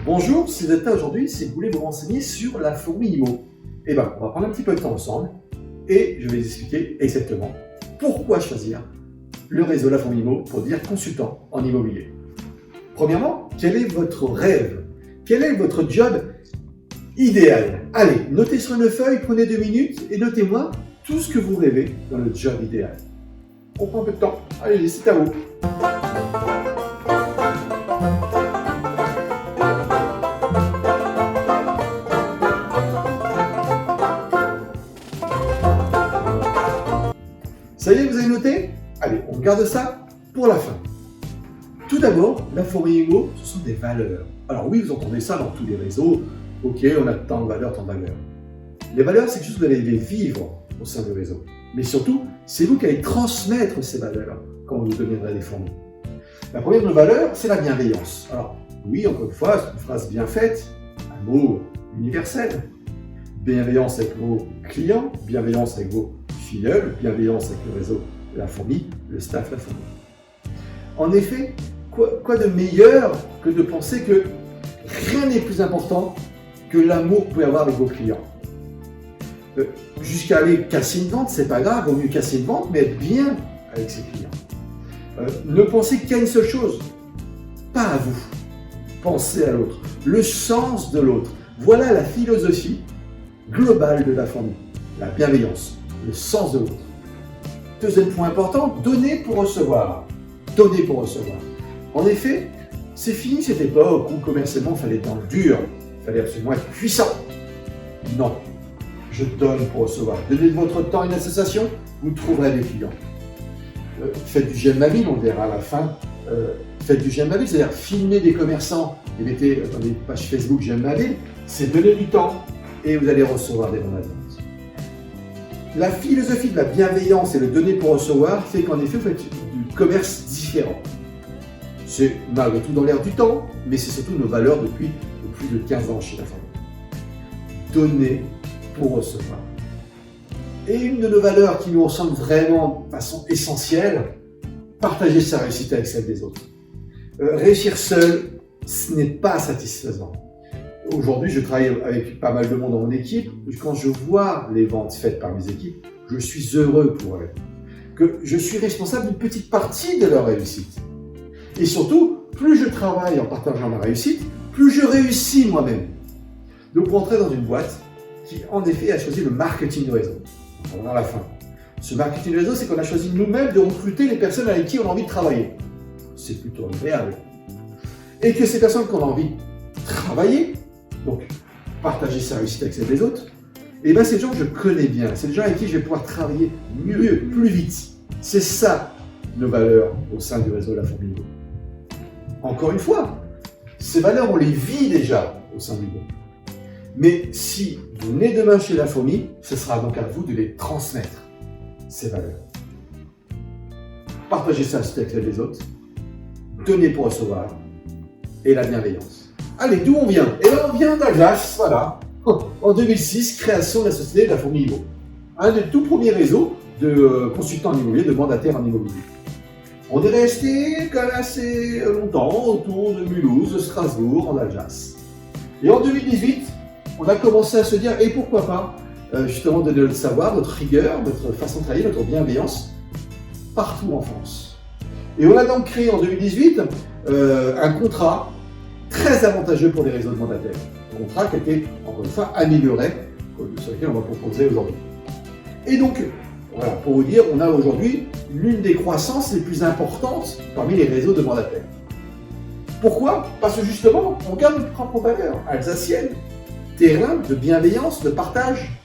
Bonjour, si vous êtes là aujourd'hui, c'est que vous voulez vous renseigner sur la fourmi IMO. Eh bien, on va prendre un petit peu de temps ensemble et je vais vous expliquer exactement pourquoi choisir le réseau La Fourmi IMO pour devenir consultant en immobilier. Premièrement, quel est votre rêve? Quel est votre job idéal? Allez, notez sur une feuille, prenez 2 minutes et notez-moi tout ce que vous rêvez dans le job idéal. On prend un peu de temps. Allez, c'est à vous. Ça y est, vous avez noté? Allez, on garde ça pour la fin. Tout d'abord, la fourmi IMO, ce sont des valeurs. Alors oui, vous entendez ça dans tous les réseaux. Ok, on a tant de valeurs, tant de valeurs. Les valeurs, c'est quelque chose que vous allez vivre au sein du réseau. Mais surtout, c'est vous qui allez transmettre ces valeurs quand vous deviendrez des fourmis. La première de nos valeurs, c'est la bienveillance. Alors oui, encore une fois, c'est une phrase bien faite, un mot universel. Bienveillance avec vos clients, bienveillance avec vos filleuls, bienveillance avec le réseau de la fourmi, le staff La Fourmi. En effet, quoi de meilleur que de penser que rien n'est plus important que l'amour que vous pouvez avoir avec vos clients. Jusqu'à aller casser une vente, c'est pas grave, vaut mieux casser une vente, mais être bien avec ses clients. Ne pensez qu'à une seule chose, pas à vous, pensez à l'autre, le sens de l'autre. Voilà la philosophie globale de La Fourmi, la bienveillance, le sens de l'autre. Deuxième point important, donner pour recevoir. Donner pour recevoir. En effet, c'est fini cette époque où commercialement il fallait être dans le dur, il fallait absolument être puissant. Non, je donne pour recevoir. Donnez de votre temps à une association, vous trouverez des clients. Faites du j'aime ma ville, on verra à la fin. Faites du j'aime ma ville, c'est-à-dire filmer des commerçants et mettez dans des pages Facebook j'aime ma ville, c'est donner du temps et vous allez recevoir des bons adresses. La philosophie de la bienveillance et le donner pour recevoir fait qu'en effet, vous faites du commerce différent. C'est malgré tout dans l'air du temps, mais c'est surtout nos valeurs depuis plus de 15 ans chez La Fourmi. Donner pour recevoir. Et une de nos valeurs qui nous ressemble vraiment de façon essentielle, partager sa réussite avec celle des autres. Réussir seul, ce n'est pas satisfaisant. Aujourd'hui, je travaille avec pas mal de monde dans mon équipe. Quand je vois les ventes faites par mes équipes, je suis heureux pour elles. Que je suis responsable d'une petite partie de leur réussite. Et surtout, plus je travaille en partageant ma réussite, plus je réussis moi-même. Donc, vous entrez dans une boîte qui, en effet, a choisi le marketing de réseau. On verra à la fin. Ce marketing de réseau, c'est qu'on a choisi nous-mêmes de recruter les personnes avec qui on a envie de travailler. C'est plutôt agréable. Et que ces personnes qu'on a envie de travailler, donc partager sa réussite avec celle des autres, et bien ces gens je connais bien, c'est des gens avec qui je vais pouvoir travailler mieux, plus vite. C'est ça nos valeurs au sein du réseau La Fourmi IMO. Encore une fois, ces valeurs on les vit déjà au sein du groupe. Mais si vous venez demain chez La Fourmi, ce sera donc à vous de les transmettre, ces valeurs. Partagez sa réussite avec celle des autres, donner pour recevoir, et la bienveillance. Allez, d'où on vient? Eh bien, on vient d'Alsace, voilà. En 2006, création de la société de La Fourmi IMO. Un des tout premiers réseaux de consultants en immobilier, de mandataires en immobilier. On est resté quand même assez longtemps autour de Mulhouse, de Strasbourg, en Alsace. Et en 2018, on a commencé à se dire, et pourquoi pas, justement, donner notre savoir, notre rigueur, notre façon de travailler, notre bienveillance, partout en France. Et on a donc créé en 2018 un contrat très avantageux pour les réseaux de mandataires. Un contrat qui a été, encore une fois, amélioré, sur lequel on va proposer aujourd'hui. Et donc, voilà, pour vous dire, on a aujourd'hui l'une des croissances les plus importantes parmi les réseaux de mandataires. Pourquoi? Parce que justement, on garde nos propres valeurs alsaciennes, terrain de bienveillance, de partage.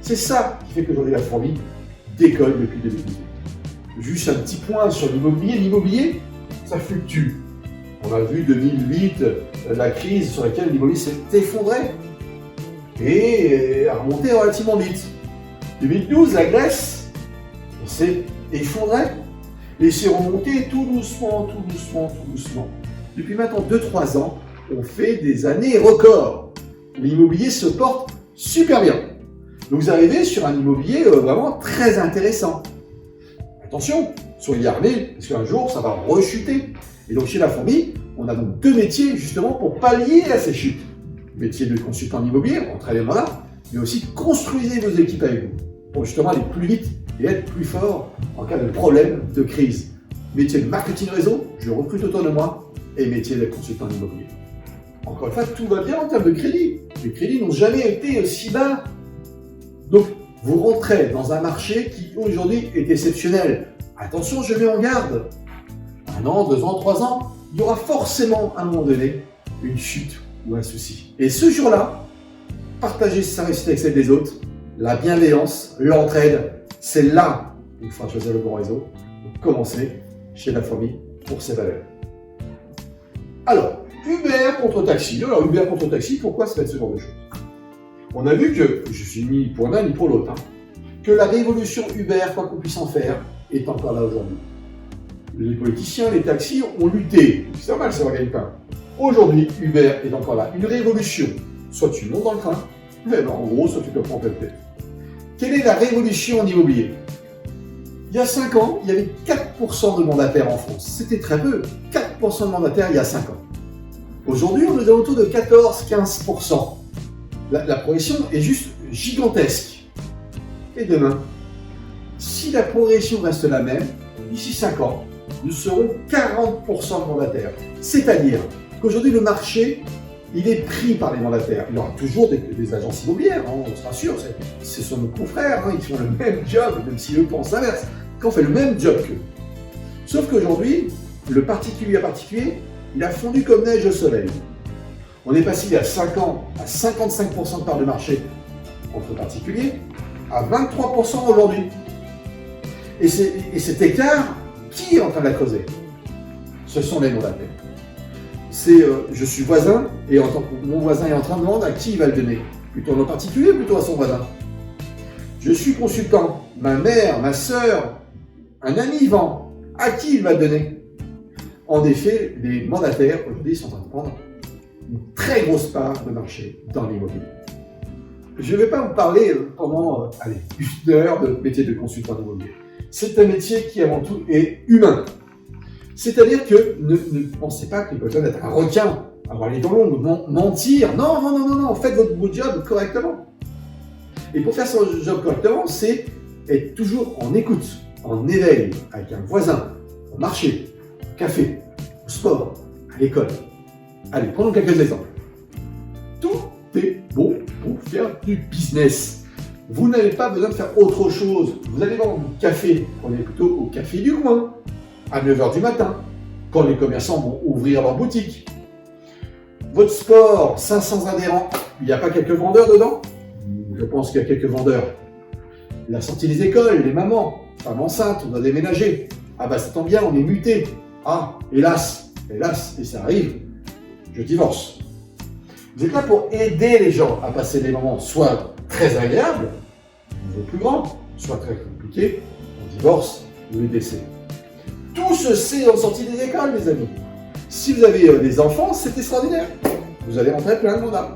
C'est ça qui fait qu'aujourd'hui La Fourmi décolle depuis 2018. Juste un petit point sur l'immobilier. L'immobilier, ça fluctue. On a vu 2008, la crise sur laquelle l'immobilier s'est effondré et a remonté relativement vite. 2012, la Grèce s'est effondrée et s'est remonté tout doucement. Depuis maintenant 2-3 ans, on fait des années records. L'immobilier se porte super bien. Donc vous arrivez sur un immobilier vraiment très intéressant. Attention, soyez armés, parce qu'un jour, ça va rechuter. Et donc chez La Fourmi, on a donc deux métiers justement pour pallier à ces chutes. Métier de consultant immobilier, entre les là, mais aussi construisez vos équipes avec vous pour justement aller plus vite et être plus fort en cas de problème, de crise. Métier de marketing réseau, je recrute autour de moi, et métier de consultant immobilier. Encore une fois, tout va bien en termes de crédit. Les crédits n'ont jamais été aussi bas. Donc, vous rentrez dans un marché qui aujourd'hui est exceptionnel. Attention, je mets en garde. 1 an, 2 ans, 3 ans, il y aura forcément à un moment donné une chute ou un souci. Et ce jour-là, partager sa réussite avec celle des autres, la bienveillance, l'entraide, c'est là où il faudra choisir le bon réseau. Donc, commencez chez la famille pour ses valeurs. Alors, Uber contre taxi. Alors, Uber contre taxi, pourquoi se fait ce genre de choses? On a vu que, je suis ni pour l'un ni pour l'autre, que la révolution Uber, quoi qu'on puisse en faire, est encore là aujourd'hui. Les politiciens, les taxis ont lutté. C'est normal, ça ne gagne pas. Aujourd'hui, Uber est encore là. Une révolution. Soit tu montes dans le train, mais en gros, soit tu te prends plein tête. Quelle est la révolution en immobilier? Il y a 5 ans, il y avait 4% de mandataires en France. C'était très peu. 4% de mandataires il y a 5 ans. Aujourd'hui, on est autour de 14-15%. La progression est juste gigantesque. Et demain, si la progression reste la même, d'ici 5 ans, nous serons 40% de mandataires. C'est-à-dire qu'aujourd'hui, le marché, il est pris par les mandataires. Il y aura toujours des agences immobilières, on se rassure, ce sont nos confrères, ils font le même job, même si eux pensent l'inverse. On fait le même job qu'eux. Sauf qu'aujourd'hui, le particulier à particulier, il a fondu comme neige au soleil. On est passé il y a 5 ans à 55% de part de marché entre particuliers, à 23% aujourd'hui. Et cet écart, qui est en train de la creuser? Ce sont les mandataires. C'est je suis voisin, et mon voisin est en train de demander à qui il va le donner. Plutôt à un particulier, plutôt à son voisin. Je suis consultant, ma mère, ma sœur, un ami vend, à qui il va le donner? En effet, les mandataires aujourd'hui sont en train de prendre une très grosse part de marché dans l'immobilier. Je ne vais pas vous parler pendant 1 heure de métier de consultant immobilier. C'est un métier qui avant tout est humain. C'est-à-dire que ne pensez pas qu'il y a besoin d'être un requin, avoir les dents longues, mentir. Non, faites votre job correctement. Et pour faire son job correctement, c'est être toujours en écoute, en éveil, avec un voisin, au marché, au café, au sport, à l'école. Allez, prenons quelques exemples. Tout est bon pour faire du business. Vous n'avez pas besoin de faire autre chose. Vous allez vendre du café, on est plutôt au café du coin, à 9h du matin, quand les commerçants vont ouvrir leur boutique. Votre sport, 500 adhérents, il n'y a pas quelques vendeurs dedans? Je pense qu'il y a quelques vendeurs. La sortie des écoles, les mamans, femmes enceintes, on a déménagé. Ah bah ça tombe bien, on est muté. Ah, hélas, et ça arrive, je divorce. Vous êtes là pour aider les gens à passer des moments soit très agréables, niveau plus grand, soit très compliqués, on divorce ou les décès. Tout se sait en sortie des écoles, les amis. Si vous avez des enfants, c'est extraordinaire. Vous allez rentrer plein de mandats.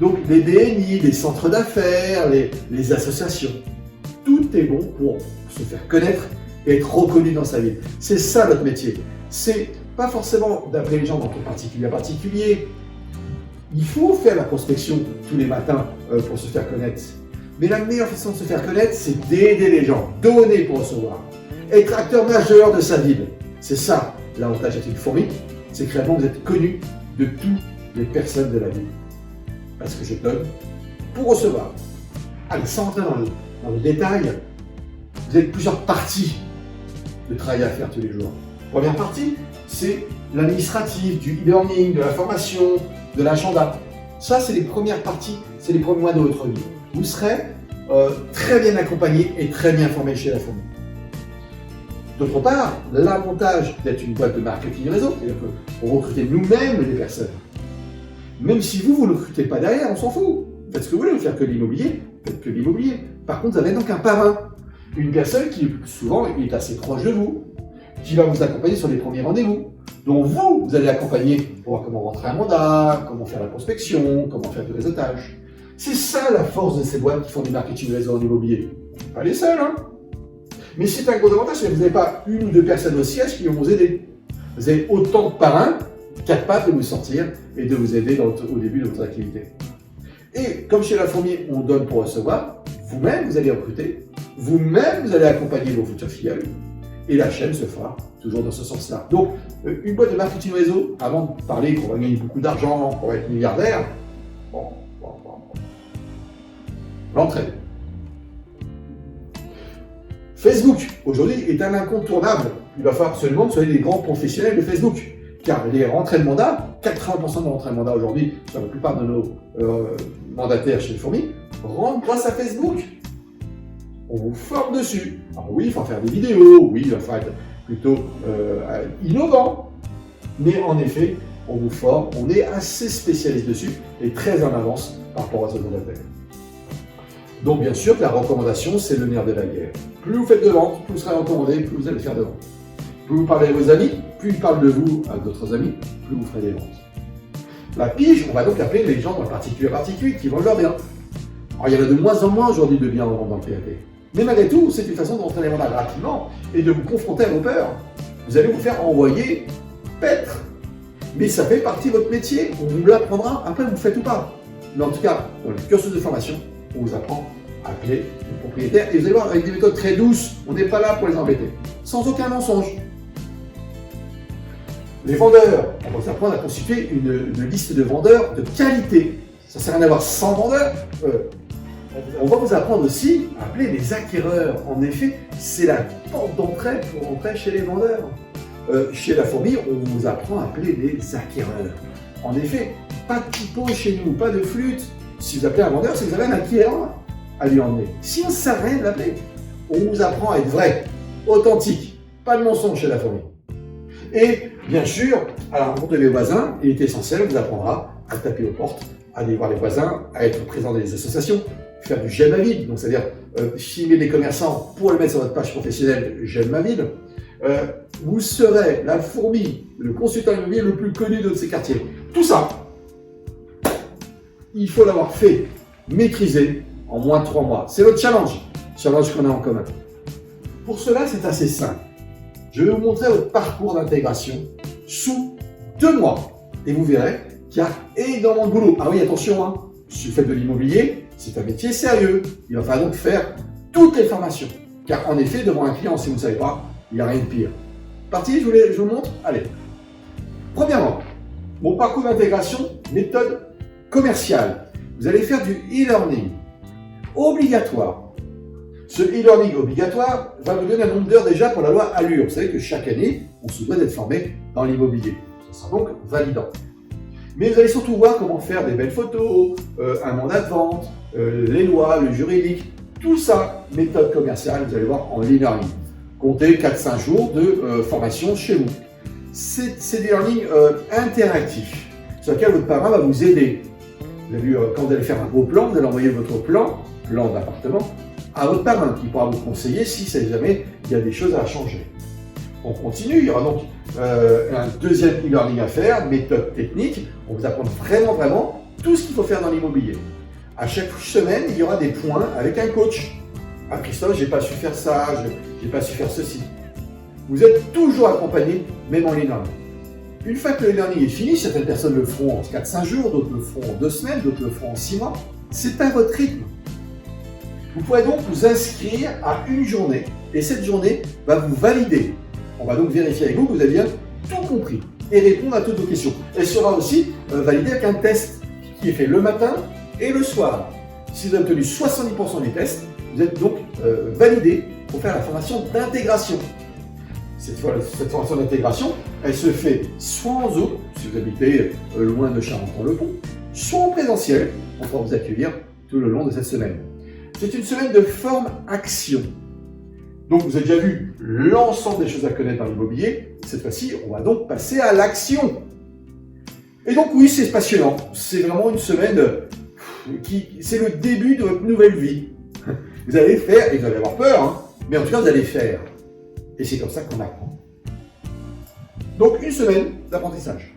Donc les BNI, les centres d'affaires, les associations, tout est bon pour se faire connaître et être reconnu dans sa ville. C'est ça notre métier. C'est pas forcément d'appeler les gens dans ton particulier à particulier. Il faut faire la prospection tous les matins pour se faire connaître. Mais la meilleure façon de se faire connaître, c'est d'aider les gens, donner pour recevoir. Être acteur majeur de sa ville. C'est ça l'avantage d'être une fourmi, c'est que réellement vous êtes connu de toutes les personnes de la ville. Parce que je donne pour recevoir. Allez, sans rentrer dans le détail, vous avez plusieurs parties de travail à faire tous les jours. Première partie, c'est l'administratif, du e-learning, de la formation, de l'agenda. Ça, c'est les premières parties, c'est les premiers mois de votre vie. Vous serez très bien accompagné et très bien formé chez la fourmi. D'autre part, l'avantage d'être une boîte de marketing réseau, c'est-à-dire qu'on recrute nous-mêmes les personnes. Même si vous ne recrutez pas derrière, on s'en fout. Faites ce que vous voulez, vous faire que l'immobilier, faites que l'immobilier. Par contre, vous avez donc un parrain, une personne qui souvent est assez proche de vous, qui va vous accompagner sur les premiers rendez-vous. Donc vous allez accompagner pour voir comment rentrer un mandat, comment faire la prospection, comment faire du réseautage. C'est ça la force de ces boîtes qui font du marketing réseau en immobilier. Pas les seuls, hein. Mais c'est un gros avantage, c'est que vous n'avez pas 1 ou 2 personnes au siège qui vont vous aider. Vous avez autant de parrains capables de vous sortir et de vous aider au début de votre activité. Et comme chez La Fourmi, on donne pour recevoir, vous-même, vous allez recruter, vous-même, vous allez accompagner vos futurs filleuls, et la chaîne se fera toujours dans ce sens-là. Donc, une boîte de marketing réseau, avant de parler qu'on va gagner beaucoup d'argent, qu'on va être milliardaire, l'entraide. Facebook, aujourd'hui, est un incontournable. Il va falloir absolument que vous soyez des grands professionnels de Facebook. Car les rentrées de mandat, 80% de rentrées de mandat aujourd'hui, sur la plupart de nos mandataires chez les fourmis, rentrent grâce à Facebook. On vous forme dessus. Alors oui, il faut faire des vidéos, oui, il va falloir être plutôt innovant. Mais en effet, on vous forme, on est assez spécialiste dessus et très en avance par rapport à ce mandataire. Donc bien sûr que la recommandation, c'est le nerf de la guerre. Plus vous faites de ventes, plus vous serez recommandé, plus vous allez faire de ventes. Plus vous parlez à vos amis, plus ils parlent de vous à d'autres amis, plus vous ferez des ventes. La pige, on va donc appeler les gens dans le particulier qui vendent leur bien. Alors il y en a de moins en moins aujourd'hui de biens en vente dans le PAP. Mais malgré tout, c'est une façon de rentrer les mandats rapidement et de vous confronter à vos peurs. Vous allez vous faire envoyer paître. Mais ça fait partie de votre métier. On vous l'apprendra, après vous le faites ou pas. Mais en tout cas, dans le cursus de formation, on vous apprend à appeler les propriétaires. Et vous allez voir, avec des méthodes très douces, on n'est pas là pour les embêter. Sans aucun mensonge. Les vendeurs, on va vous apprendre à constituer une liste de vendeurs de qualité. Ça ne sert à rien d'avoir 100 vendeurs. On va vous apprendre aussi à appeler les acquéreurs. En effet, c'est la porte d'entrée pour entrer chez les vendeurs. Chez La Fourmi, on vous apprend à appeler les acquéreurs. En effet, pas de typo chez nous, pas de flûte. Si vous appelez un vendeur, c'est que vous avez un acquéreur à lui emmener. Si on ne sert à rien de l'appeler, on vous apprend à être vrai, authentique, pas de mensonge chez La Fourmi. Et bien sûr, à la rencontre de mes voisins, il est essentiel, on vous apprendra à taper aux portes, à aller voir les voisins, à être présent dans les associations, faire du j'aime ma ville, donc c'est-à-dire filmer des commerçants pour le mettre sur votre page professionnelle j'aime ma ville. Vous serez La Fourmi, le consultant immobilier le plus connu de ces quartiers. Tout ça, il faut l'avoir fait, maîtriser en moins de 3 mois. C'est votre challenge qu'on a en commun. Pour cela, c'est assez simple. Je vais vous montrer votre parcours d'intégration sous 2 mois. Et vous verrez qu'il y a énormément de boulot. Ah oui, attention, hein, si vous faites de l'immobilier, c'est un métier sérieux. Il va falloir donc faire toutes les formations. Car en effet, devant un client, si vous ne savez pas, il n'y a rien de pire. Parti, je vous montre. Allez. Premièrement, mon parcours d'intégration, méthode commerciale. Vous allez faire du e-learning obligatoire. Ce e-learning obligatoire va vous donner un nombre d'heures déjà pour la loi Allure. Vous savez que chaque année, on se doit d'être formé dans l'immobilier. Ce sera donc validant. Mais vous allez surtout voir comment faire des belles photos, un mandat de vente, les lois, le juridique, tout ça, méthode commerciale, vous allez voir en e-learning. Comptez 4-5 jours de formation chez vous. C'est des learning interactifs, sur lesquels votre parrain va vous aider. Vous avez vu, quand vous allez faire un beau plan, vous allez envoyer votre plan d'appartement, à votre parrain qui pourra vous conseiller si jamais il y a des choses à changer. On continue, il y aura donc un deuxième e-learning à faire, méthode technique. On vous apprend vraiment tout ce qu'il faut faire dans l'immobilier. À chaque semaine, il y aura des points avec un coach. Ah Christophe, j'ai pas su faire ça, j'ai pas su faire ceci. Vous êtes toujours accompagné, même en e-learning. Une fois que le e-learning est fini, certaines personnes le feront en 4-5 jours, d'autres le feront en 2 semaines, d'autres le feront en 6 mois. C'est à votre rythme. Vous pourrez donc vous inscrire à une journée et cette journée va vous valider. On va donc vérifier avec vous que vous avez bien tout compris et répondre à toutes vos questions. Elle sera aussi validée avec un test qui est fait le matin et le soir. Si vous avez obtenu 70% du test, vous êtes donc validé pour faire la formation d'intégration. Cette formation d'intégration, elle se fait soit en Zoom, si vous habitez loin de Charenton-le-Pont, soit en présentiel. On pourra vous accueillir tout le long de cette semaine. C'est une semaine de forme-action. Donc vous avez déjà vu l'ensemble des choses à connaître dans l'immobilier. Cette fois-ci, on va donc passer à l'action. Et donc oui, c'est passionnant. C'est vraiment une semaine c'est le début de votre nouvelle vie. Vous allez faire, et vous allez avoir peur, hein, mais en tout cas vous allez faire. Et c'est comme ça qu'on apprend. Donc une semaine d'apprentissage.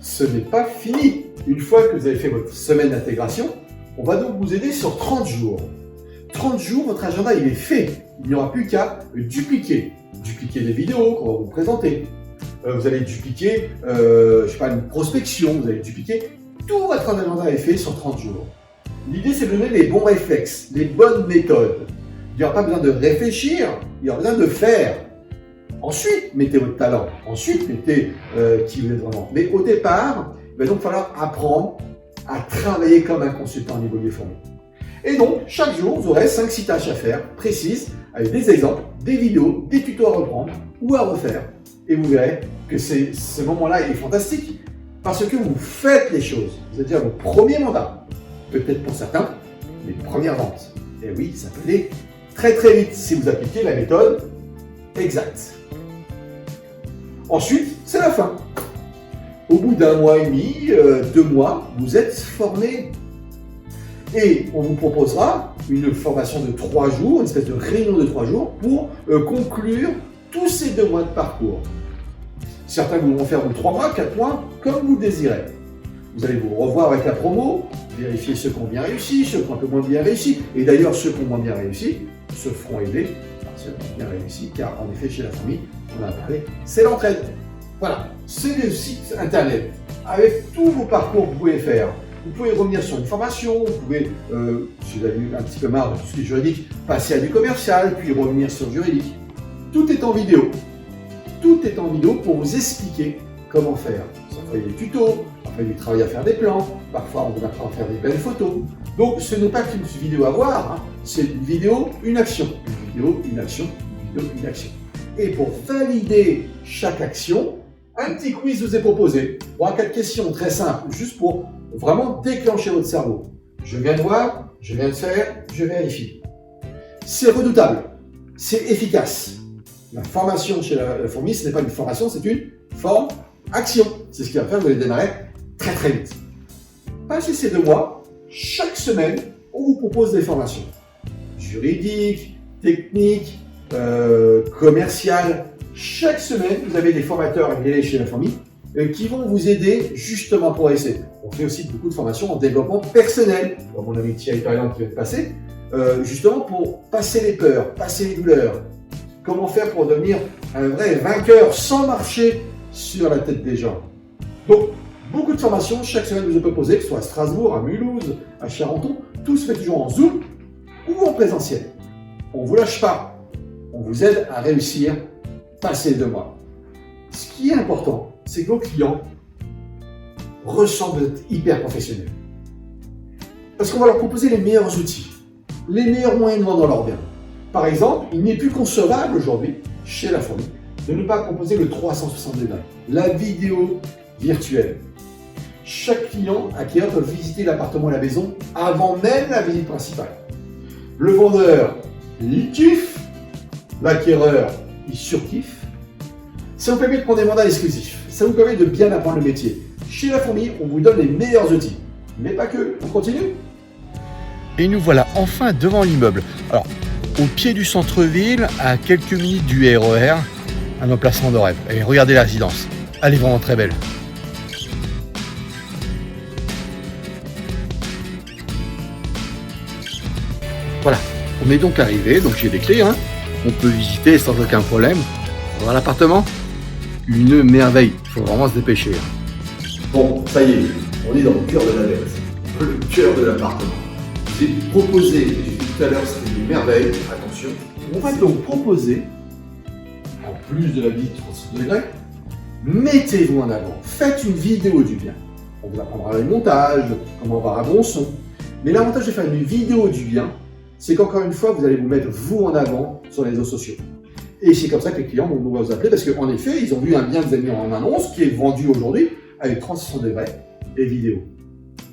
Ce n'est pas fini. Une fois que vous avez fait votre semaine d'intégration, on va donc vous aider sur 30 jours. 30 jours, votre agenda il est fait. Il n'y aura plus qu'à dupliquer. Dupliquer les vidéos qu'on va vous présenter. vous allez dupliquer, je sais pas, une prospection, vous allez dupliquer. Tout votre agenda est fait sur 30 jours. L'idée, c'est de donner les bons réflexes, les bonnes méthodes. Il n'y aura pas besoin de réfléchir, il y aura besoin de faire. Ensuite, mettez votre talent. Ensuite, mettez qui vous êtes vraiment. Mais au départ, il va donc falloir apprendre à travailler comme un consultant en immobilier formé. Et donc, chaque jour, vous aurez 5-6 tâches à faire, précises, avec des exemples, des vidéos, des tutos à reprendre ou à refaire. Et vous verrez que ce moment-là est fantastique parce que vous faites les choses. Vous êtes déjà vos premiers mandats, peut-être pour certains, les premières ventes. Et oui, ça peut aller très très vite si vous appliquez la méthode exacte. Ensuite, c'est la fin. Au bout d'un mois et demi, 2 mois, vous êtes formé. Et on vous proposera une formation de 3 jours, une espèce de réunion de 3 jours pour conclure tous ces 2 mois de parcours. Certains voudront faire 3 mois, 4 mois, comme vous le désirez. Vous allez vous revoir avec la promo, vérifier ceux qui ont bien réussi, ceux qui ont un peu moins bien réussi. Et d'ailleurs, ceux qui ont moins bien réussi se feront aider par ceux qui ont bien réussi, car en effet, chez la famille, on a parlé, c'est l'entraide. Voilà, c'est le site internet avec tous vos parcours que vous pouvez faire. Vous pouvez revenir sur une formation, vous pouvez, si vous avez eu un petit peu marre de tout ce qui est juridique, passer à du commercial, puis revenir sur le juridique. Tout est en vidéo. Tout est en vidéo pour vous expliquer comment faire. Ça fait des tutos, après du travail à faire des plans, parfois on vous apprend à faire des belles photos. Donc ce n'est pas qu'une vidéo à voir, hein. C'est une vidéo, une action. Une vidéo, une action, une vidéo, une action. Et pour valider chaque action, un petit quiz vous est proposé. 3-4 questions très simples, juste pour vraiment déclencher votre cerveau. Je viens de voir, je viens de faire, je vérifie. C'est redoutable, c'est efficace. La formation chez la fourmi, ce n'est pas une formation, c'est une forme-action. C'est ce qui va faire que vous allez démarrer très très vite. Passez ces 2 mois, chaque semaine, on vous propose des formations. Juridiques, techniques, commerciales. Chaque semaine, vous avez des formateurs agréés chez la fourmi qui vont vous aider justement pour progresser. On fait aussi beaucoup de formations en développement personnel, comme mon ami Thierry Tarian qui vient de passer, justement pour passer les peurs, passer les douleurs. Comment faire pour devenir un vrai vainqueur sans marcher sur la tête des gens. Donc, beaucoup de formations, chaque semaine vous est proposé, que ce soit à Strasbourg, à Mulhouse, à Charenton, tout se fait toujours en Zoom ou en présentiel. On ne vous lâche pas, on vous aide à réussir, passer les 2 mois. Ce qui est important, c'est que vos clients ressentent d'être hyper professionnels. Parce qu'on va leur proposer les meilleurs outils, les meilleurs moyens de vendre leur bien. Par exemple, il n'est plus concevable aujourd'hui, chez la fourmi, de ne pas proposer le 360 degrés, la vidéo virtuelle. Chaque client acquéreur peut visiter l'appartement et la maison avant même la visite principale. Le vendeur, il kiffe, l'acquéreur, il surkiffe. Ça vous permet de prendre des mandats exclusifs, ça vous permet de bien apprendre le métier. Chez la fourmi, on vous donne les meilleurs outils, mais pas que. On continue. Et nous voilà enfin devant l'immeuble. Alors, au pied du centre-ville, à quelques minutes du RER, un emplacement de rêve. Et regardez la résidence, elle est vraiment très belle. Voilà, on est donc arrivé, donc j'ai les clés, hein. On peut visiter sans aucun problème. On va voir l'appartement, une merveille, il faut vraiment se dépêcher. Bon, ça y est, on est dans le cœur de la bête, le cœur de l'appartement. J'ai proposé, j'ai dit tout à l'heure, c'était une merveille, attention. On va donc proposer, en plus de la visite 360 degrés, mettez-vous en avant, faites une vidéo du bien. On vous apprendra le montage, comment avoir un bon son. Mais l'avantage de faire une vidéo du bien, c'est qu'encore une fois, vous allez vous mettre vous en avant sur les réseaux sociaux. Et c'est comme ça que les clients vont vous appeler, parce qu'en effet, ils ont vu un bien que vous avez mis en annonce qui est vendu aujourd'hui avec 360 degrés et vidéo.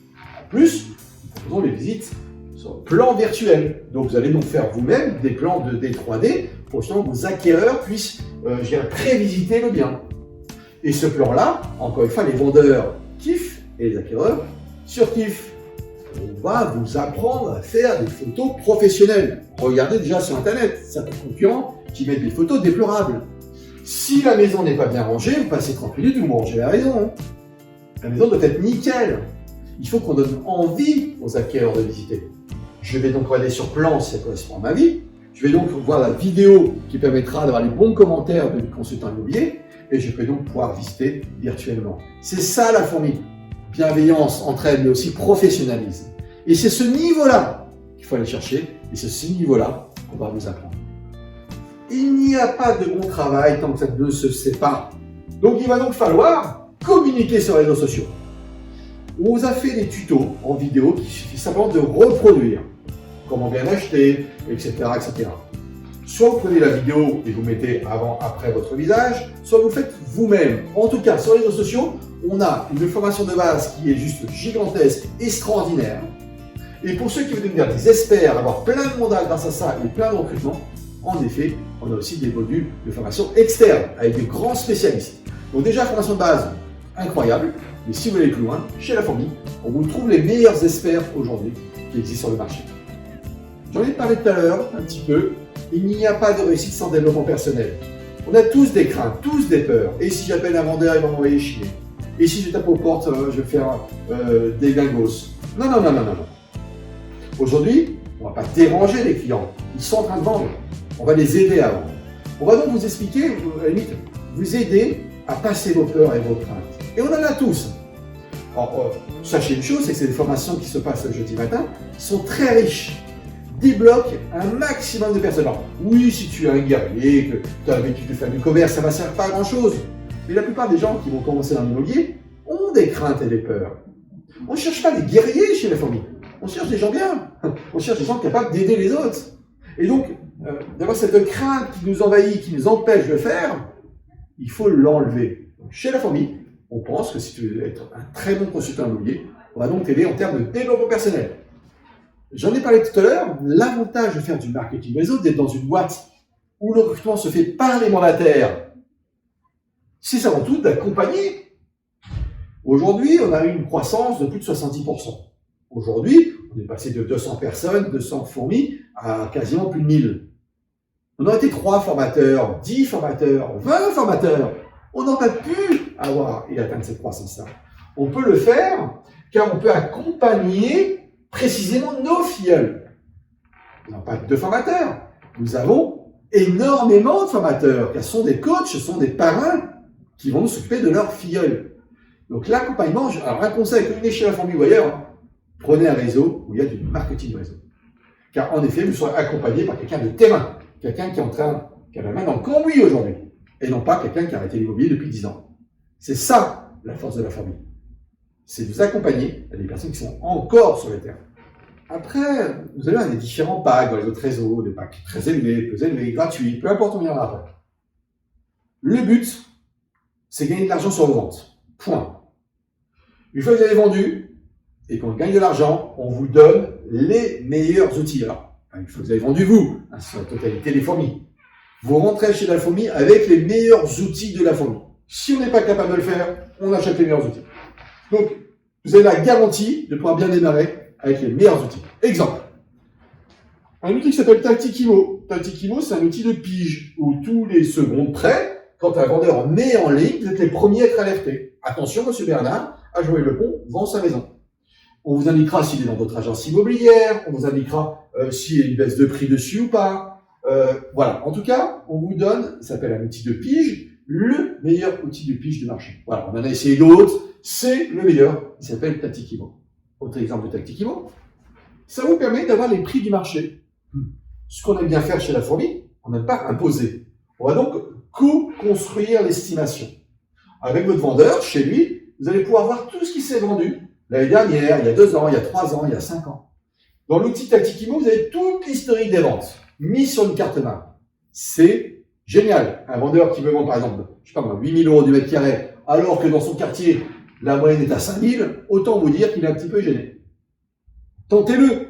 En plus, nous proposons les visites sur plan virtuel. Donc vous allez donc faire vous-même des plans 2D, 3D pour justement que vos acquéreurs puissent prévisiter le bien. Et ce plan-là, encore une fois, les vendeurs kiffent et les acquéreurs surkiffent. On va vous apprendre à faire des photos professionnelles. Regardez déjà sur Internet, certains concurrents qui mettent des photos déplorables. Si la maison n'est pas bien rangée, vous passez 30 minutes, vous rangez la maison. La maison doit être nickel. Il faut qu'on donne envie aux acquéreurs de visiter. Je vais donc regarder sur plan si ça correspond à ma vie. Je vais donc voir la vidéo qui permettra d'avoir les bons commentaires du consultant immobilier. et je peux donc pouvoir visiter virtuellement. C'est ça la fourmi. Bienveillance, entraide, mais aussi professionnalisme. Et c'est ce niveau-là qu'il faut aller chercher, et c'est ce niveau-là qu'on va vous apprendre. Il n'y a pas de bon travail tant que ça ne se sait pas. Donc il va donc falloir communiquer sur les réseaux sociaux. On vous a fait des tutos en vidéo qu'il suffit simplement de reproduire. Comment bien acheter, etc., etc. Soit vous prenez la vidéo et vous mettez avant, après votre visage, soit vous le faites vous-même. En tout cas, sur les réseaux sociaux, on a une formation de base qui est juste gigantesque, extraordinaire. Et pour ceux qui veulent devenir des experts, avoir plein de mandats grâce à ça et plein de recrutements, en effet, on a aussi des modules de formation externe avec des grands spécialistes. Donc déjà, formation de base, incroyable. Mais si vous voulez aller plus loin, chez La Fourmi, on vous trouve les meilleurs experts aujourd'hui qui existent sur le marché. J'en ai parlé tout à l'heure, un petit peu. Il n'y a pas de réussite sans développement personnel. On a tous des craintes, tous des peurs. Et si j'appelle un vendeur, il va m'envoyer chier. Et si je tape aux portes, je vais faire des gingos. Non. Aujourd'hui, on ne va pas déranger les clients. Ils sont en train de vendre. On va les aider à vendre. On va donc vous expliquer, à la limite, vous aider à passer vos peurs et vos craintes. Et on en a tous. Alors, sachez une chose, c'est que c'est des formations qui se passent le jeudi matin, qui sont très riches, débloquent un maximum de personnes. Alors, oui, si tu es un guerrier, que tu as l'habitude de faire du commerce, ça ne va servir pas à grand chose. Mais la plupart des gens qui vont commencer dans l'immobilier ont des craintes et des peurs. On ne cherche pas des guerriers chez La Fourmi. On cherche des gens bien. On cherche des gens capables d'aider les autres. Et donc, d'avoir cette crainte qui nous envahit, qui nous empêche de faire, il faut l'enlever. Donc, chez La Fourmi, on pense que si tu veux être un très bon consultant immobilier, on va donc t'aider en termes de développement personnel. J'en ai parlé tout à l'heure, l'avantage de faire du marketing réseau, d'être dans une boîte où le recrutement se fait par les mandataires, c'est avant tout d'accompagner. Aujourd'hui, on a eu une croissance de plus de 70%. Aujourd'hui, on est passé de 200 personnes, 200 fourmis, à quasiment plus de 1000. On aurait été 3 formateurs, 10 formateurs, 20 formateurs. On n'aurait pas pu avoir et atteindre cette croissance-là. On peut le faire car on peut accompagner précisément nos filleuls. Nous n'avons pas que 2 formateurs. Nous avons énormément de formateurs, car ce sont des coachs, ce sont des parrains qui vont s'occuper de leurs filleuls. Donc l'accompagnement, alors un conseil, que vous venez chez La Fourmi ou ailleurs, prenez un réseau où il y a du marketing réseau. Car en effet, vous serez accompagné par quelqu'un de terrain, quelqu'un qui a la main dans le cambouis aujourd'hui, et non pas quelqu'un qui a arrêté l'immobilier depuis 10 ans. C'est ça la force de La Fourmi. C'est de vous accompagner à des personnes qui sont encore sur le terrain. Après, vous allez avoir des différents packs dans les autres réseaux, des packs très élevés, peu élevés, gratuits, peu importe où il y en a après. Le but, c'est gagner de l'argent sur vos ventes. Point. Une fois que vous avez vendu et qu'on gagne de l'argent, on vous donne les meilleurs outils. Alors, une fois que vous avez vendu vous, sur la totalité des fourmis, vous rentrez chez La Fourmi avec les meilleurs outils de La Fourmi. Si on n'est pas capable de le faire, on achète les meilleurs outils. Donc, vous avez la garantie de pouvoir bien démarrer avec les meilleurs outils. Exemple. Un outil qui s'appelle Tactikimo. Tactikimo, c'est un outil de pige où tous les secondes près, quand un vendeur met en ligne, vous êtes les premiers à être alertés. Attention, monsieur Bernard, à jouer le pont, vend sa maison. On vous indiquera s'il est dans votre agence immobilière, on vous indiquera s'il y a une baisse de prix dessus ou pas. Voilà. En tout cas, on vous donne, ça s'appelle un outil de pige, le meilleur outil de pige du marché. Voilà. On en a essayé d'autres, c'est le meilleur. Il s'appelle Tactikimo. Autre exemple de Tactikimo. Ça vous permet d'avoir les prix du marché. Ce qu'on aime bien faire chez La Fourmi, on n'aime pas imposer. On va donc co-construire l'estimation. Avec votre vendeur, chez lui, vous allez pouvoir voir tout ce qui s'est vendu l'année dernière, il y a 2 ans, il y a 3 ans, il y a 5 ans. Dans l'outil Tactikimo, vous avez toute l'historique des ventes mis sur une carte main. C'est génial. Un vendeur qui veut vendre, par exemple, je sais pas moi, 8 000 € du mètre carré, alors que dans son quartier, la moyenne est à 5 000, autant vous dire qu'il est un petit peu gêné. Tentez-le.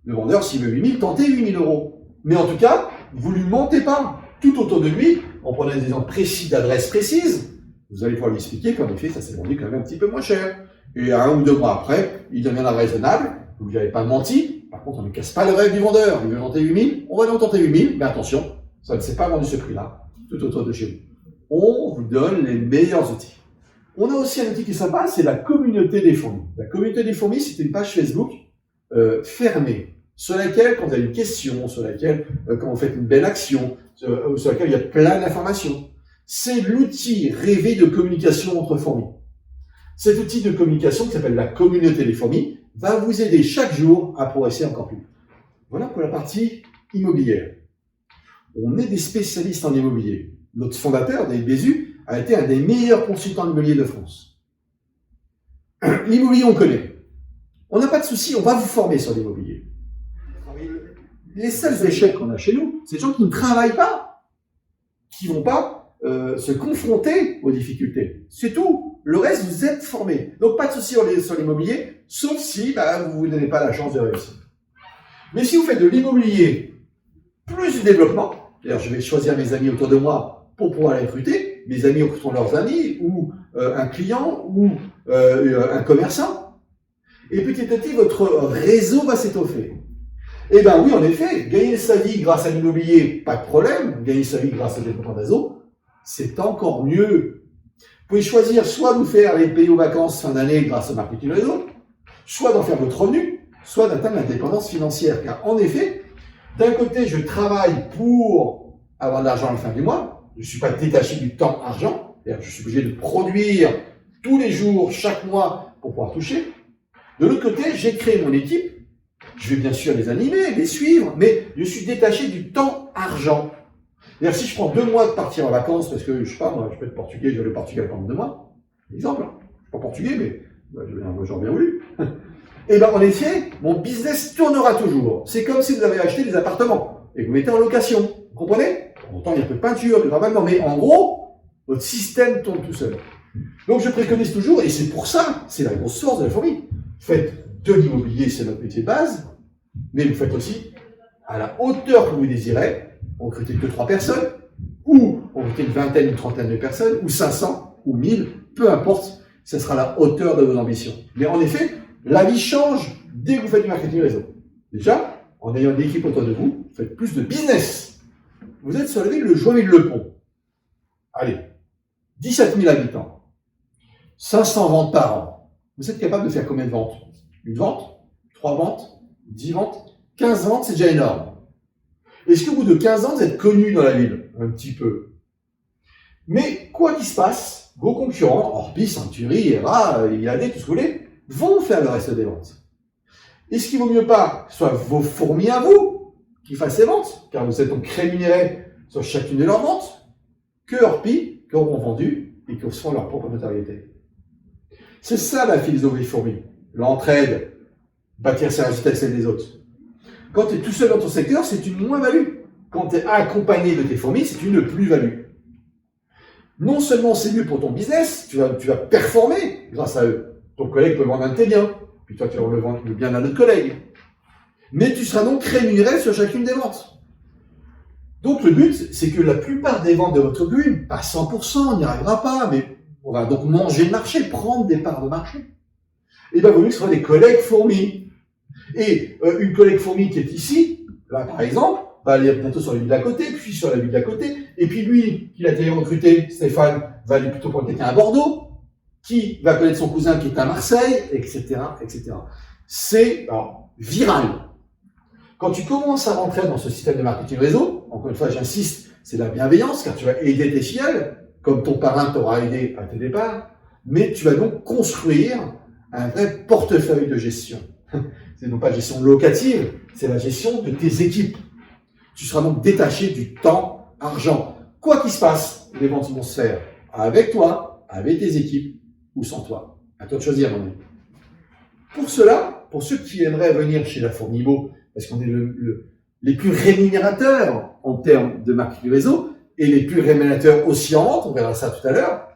Le vendeur, s'il veut 8 000, tentez 8 000 €. Mais en tout cas, vous ne lui mentez pas. Tout autour de lui, en prenant des exemples précis d'adresses précises, vous allez pouvoir lui expliquer qu'en effet, ça s'est vendu quand même un petit peu moins cher. Et 1 ou 2 mois après, il deviendra raisonnable, vous ne lui avez pas menti. Par contre, on ne casse pas le rêve du vendeur. Il veut tenter 8 000, on va lui en tenter 8 000, mais attention, ça ne s'est pas vendu ce prix-là, tout autour de chez vous. On vous donne les meilleurs outils. On a aussi un outil qui est sympa, c'est la communauté des fourmis. La communauté des fourmis, c'est une page Facebook fermée, sur laquelle, quand vous avez une question, sur laquelle, quand vous faites une belle action, sur laquelle il y a plein d'informations. c'est l'outil rêvé de communication entre fourmis. Cet outil de communication qui s'appelle la communauté des fourmis va vous aider chaque jour à progresser encore plus. Voilà pour la partie immobilière. On est des spécialistes en immobilier. Notre fondateur, David Bézu, a été un des meilleurs consultants immobiliers de France. L'immobilier, on connaît. On n'a pas de souci, on va vous former sur l'immobilier. Les seuls échecs qu'on a chez nous, c'est des gens qui ne travaillent pas, qui ne vont pas se confronter aux difficultés. C'est tout. Le reste, vous êtes formés. Donc, pas de souci sur l'immobilier, sauf si vous ne vous donnez pas la chance de réussir. Mais si vous faites de l'immobilier plus du développement, d'ailleurs, je vais choisir mes amis autour de moi pour pouvoir les recruter, mes amis recruteront leurs amis, ou un client, ou un commerçant, et petit à petit, votre réseau va s'étoffer. Eh bien oui, en effet, gagner sa vie grâce à l'immobilier, pas de problème. Gagner sa vie grâce au développement de réseau, c'est encore mieux. Vous pouvez choisir soit de vous faire les pays aux vacances fin d'année grâce au marketing réseau, soit d'en faire votre revenu, soit d'atteindre l'indépendance financière. Car en effet, d'un côté, je travaille pour avoir de l'argent à la fin du mois. Je ne suis pas détaché du temps argent. Je suis obligé de produire tous les jours, chaque mois, pour pouvoir toucher. De l'autre côté, j'ai créé mon équipe. Je vais bien sûr les animer, les suivre, mais je suis détaché du temps argent. C'est-à-dire, si je prends 2 mois de partir en vacances, parce que, je sais pas, moi, je peux être portugais, je vais aller au Portugal pendant 2 mois, exemple, je ne suis pas portugais, mais j'aurais bien voulu. Et bien, en effet, mon business tournera toujours. C'est comme si vous avez acheté des appartements et que vous mettez en location. Vous comprenez? Pourtant, il y a un peu de peinture, de travaillement, mais en gros, votre système tourne tout seul. Donc, je préconise toujours, et c'est pour ça, c'est la grosse force de la fourmi. Faites de l'immobilier, c'est notre métier de base, mais vous faites aussi à la hauteur que vous désirez, recrutez que 3 personnes, ou recrutez une vingtaine, une trentaine de personnes, ou 500, ou 1000, peu importe, ce sera la hauteur de vos ambitions. Mais en effet, la vie change dès que vous faites du marketing réseau. Déjà, en ayant une équipe autour de vous, vous faites plus de business. Vous êtes sur la ville de Joinville-le-Pont. Allez, 17 000 habitants, 500 ventes par an. Vous êtes capable de faire combien de ventes? Une vente, 3 ventes, 10 ventes, 15 ventes, c'est déjà énorme. Est-ce qu'au bout de 15 ans, vous êtes connu dans la ville? Un petit peu. Mais quoi qu'il se passe, vos concurrents, Orpi, Century, ERA, IAD, tout ce que vous voulez, vont faire le reste des ventes. Est-ce qu'il vaut mieux pas que ce soit vos fourmis à vous qui fassent ces ventes, car vous êtes donc rémunérés sur chacune de leurs ventes, que Orpi, qui auront vendu et qui auront leur propre notoriété? C'est ça la philosophie fourmi. L'entraide, bâtir ses résultats avec celles des autres. Quand tu es tout seul dans ton secteur, c'est une moins-value. Quand tu es accompagné de tes fourmis, c'est une plus-value. Non seulement c'est mieux pour ton business, tu vas performer grâce à eux. Ton collègue peut vendre un de tes biens, puis toi tu vas le vendre le bien d'un autre collègue. Mais tu seras donc rémunéré sur chacune des ventes. Donc le but, c'est que la plupart des ventes de votre bulle, pas 100%, on n'y arrivera pas, mais on va donc manger le marché, prendre des parts de marché. Et bien, vaut mieux que ce soit des collègues fourmis. Et une collègue fourmi qui est ici, là par exemple, va aller bientôt sur la ville d'à côté, puis sur la ville d'à côté, et puis lui, qui l'a été recruté, Stéphane, va aller plutôt prendre quelqu'un à Bordeaux, qui va connaître son cousin qui est à Marseille, etc., etc. C'est viral. Quand tu commences à rentrer dans ce système de marketing réseau, encore une fois, j'insiste, c'est la bienveillance, car tu vas aider tes filleuls, comme ton parrain t'aura aidé à tes départs, mais tu vas donc construire un vrai portefeuille de gestion. C'est non pas gestion locative, c'est la gestion de tes équipes. Tu seras donc détaché du temps, argent. Quoi qu'il se passe, les ventes vont se faire avec toi, avec tes équipes ou sans toi. À toi de choisir, mon ami. Pour cela, pour ceux qui aimeraient venir chez la Fournimo, parce qu'on est les plus rémunérateurs en termes de marketing réseau et les plus rémunérateurs aussi en vente, on verra ça tout à l'heure,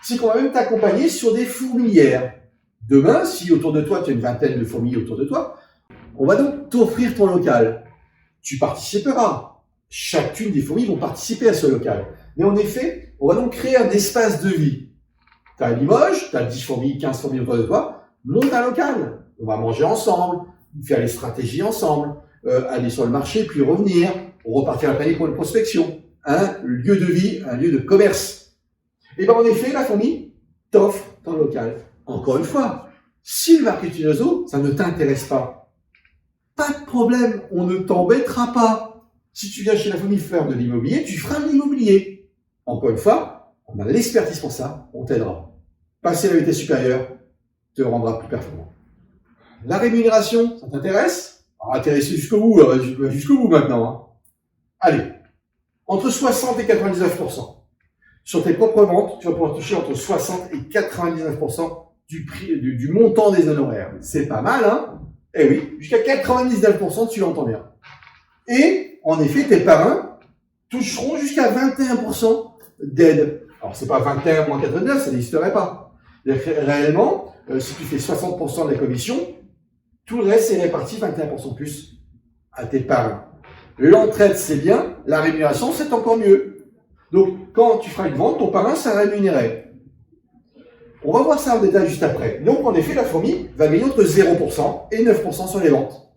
c'est qu'on va même t'accompagner sur des fourmilières. Demain, si autour de toi, tu as une vingtaine de fourmis autour de toi, on va donc t'offrir ton local. Tu participeras. Chacune des fourmis vont participer à ce local. Mais en effet, on va donc créer un espace de vie. Tu as Limoges, tu as 10 fourmis, 15 fourmis autour de toi, monte un local. On va manger ensemble, faire les stratégies ensemble, aller sur le marché, puis revenir, repartir à panier pour une prospection. Un lieu de vie, un lieu de commerce. Et bien en effet, la fourmi t'offre ton local. Encore une fois, si le marketing réseau, ça ne t'intéresse pas, pas de problème, on ne t'embêtera pas. Si tu viens chez la fourmi faire de l'immobilier, tu feras de l'immobilier. Encore une fois, On a l'expertise pour ça, on t'aidera. Passer à la vitesse supérieure te rendra plus performant. La rémunération, ça t'intéresse? Intéressé jusqu'au bout maintenant. Hein. Allez, entre 60 et 99%. Sur tes propres ventes, tu vas pouvoir toucher entre 60 et 99% du prix, du montant des honoraires. C'est pas mal, hein? Eh oui, jusqu'à 99%, tu l'entends bien. Et, en effet, tes parrains toucheront jusqu'à 21% d'aide. Alors, c'est pas 21 moins 89, ça n'existerait pas. Réellement, si tu fais 60% de la commission, tout le reste est réparti 21% plus à tes parrains. L'entraide, c'est bien. La rémunération, c'est encore mieux. Donc, quand tu feras une vente, ton parrain sera rémunéré. On va voir ça en détail juste après. Donc, en effet, la fourmi va gagner entre 0% et 9% sur les ventes.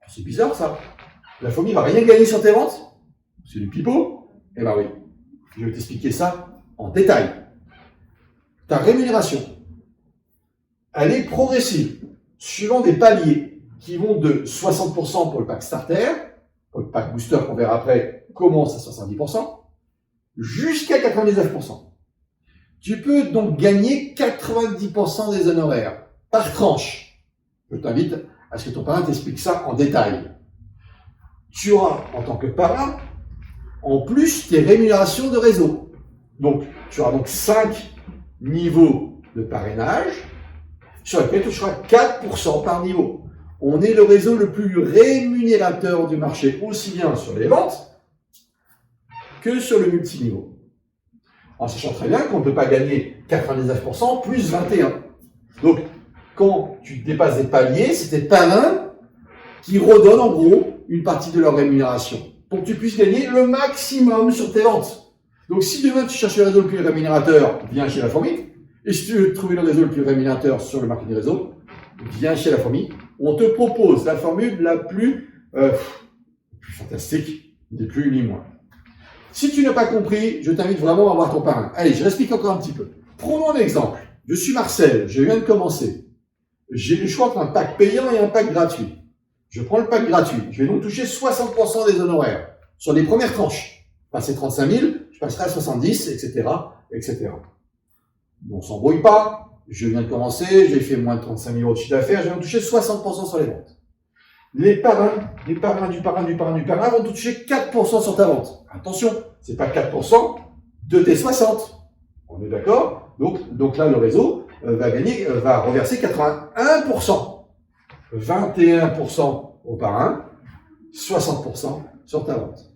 C'est bizarre, ça. La fourmi va rien gagner sur tes ventes? C'est du pipeau? Eh ben oui. Je vais t'expliquer ça en détail. Ta rémunération, elle est progressive, suivant des paliers qui vont de 60% pour le pack starter, pour le pack booster qu'on verra après commence à 70%, jusqu'à 99%. Tu peux donc gagner 90% des honoraires par tranche. Je t'invite à ce que ton parrain t'explique ça en détail. Tu auras, en tant que parrain, en plus tes rémunérations de réseau. Donc, tu auras donc 5 niveaux de parrainage sur lesquels tu toucheras 4% par niveau. On est le réseau le plus rémunérateur du marché, aussi bien sur les ventes que sur le multiniveau. En sachant très bien qu'on ne peut pas gagner 99% plus 21%. Donc, quand tu dépasses des paliers, c'est tes parrains qui redonnent en gros une partie de leur rémunération pour que tu puisses gagner le maximum sur tes ventes. Donc, si demain tu cherches le réseau le plus rémunérateur, viens chez la fourmi. Et si tu veux trouver le réseau le plus rémunérateur sur le marketing réseau, viens chez la fourmi. On te propose la formule la plus fantastique, ni plus ni moins. Si tu n'as pas compris, je t'invite vraiment à voir ton parrain. Allez, je l'explique encore un petit peu. Prenons un exemple. Je suis Marcel, je viens de commencer. J'ai le choix entre un pack payant et un pack gratuit. Je prends le pack gratuit. Je vais donc toucher 60% des honoraires sur les premières tranches. Passer 35 000, je passerai à 70, etc., etc. On ne s'embrouille pas. Je viens de commencer, j'ai fait moins de 35 000 euros de chiffre d'affaires, je viens de toucher 60% sur les ventes. Les parrains vont toucher 4% sur ta vente. Attention, c'est pas 4% de tes 60. On est d'accord? Donc là, le réseau va reverser 81%. 21% au parrain, 60% sur ta vente.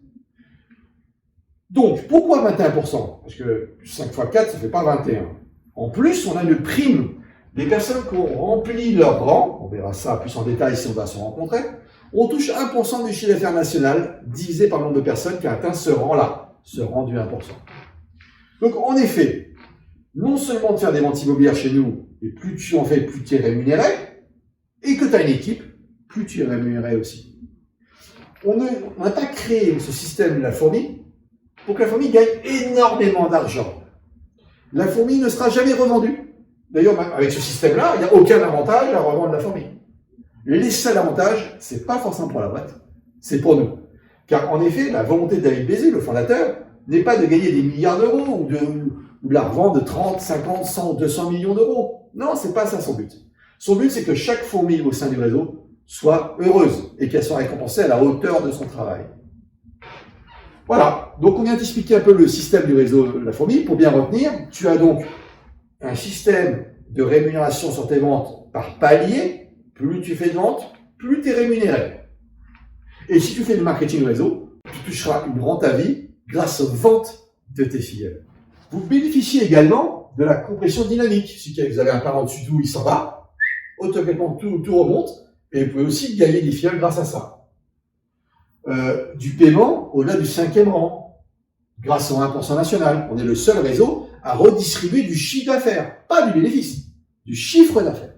Donc, pourquoi 21%? Parce que 5 x 4, ça ne fait pas 21. En plus, on a une prime des personnes qui ont rempli leur rang, on verra ça plus en détail si on va se rencontrer, on touche 1% du chiffre d'affaires national divisé par le nombre de personnes qui a atteint ce rang-là, ce rang du 1%. Donc, en effet, non seulement de faire des ventes immobilières chez nous, et plus tu en fais, plus tu es rémunéré, et que tu as une équipe, plus tu es rémunéré aussi. On n'a pas créé ce système de la fourmi pour que la fourmi gagne énormément d'argent. La fourmi ne sera jamais revendue. D'ailleurs, avec ce système-là, il n'y a aucun avantage à revendre la fourmi. Les seuls avantages, c'est pas forcément pour la boîte, c'est pour nous. Car en effet, la volonté de David Bézieux, le fondateur, n'est pas de gagner des milliards d'euros ou de la revendre de 30, 50, 100, 200 millions d'euros. Non, c'est pas ça son but. Son but, c'est que chaque fourmi au sein du réseau soit heureuse et qu'elle soit récompensée à la hauteur de son travail. Voilà, donc on vient d'expliquer un peu le système du réseau de la fourmi. Pour bien retenir, tu as donc un système de rémunération sur tes ventes par palier. Plus tu fais de ventes, plus tu es rémunéré. Et si tu fais du marketing réseau, tu toucheras une rente à vie grâce aux ventes de tes filleuls. Vous bénéficiez également de la compression dynamique. Si vous avez un parent dessus d'où il s'en va, automatiquement tout remonte. Et vous pouvez aussi gagner des filleuls grâce à ça. Du paiement au-delà du 5e rang, grâce au 1% national. On est le seul réseau à redistribuer du chiffre d'affaires, pas du bénéfice, du chiffre d'affaires.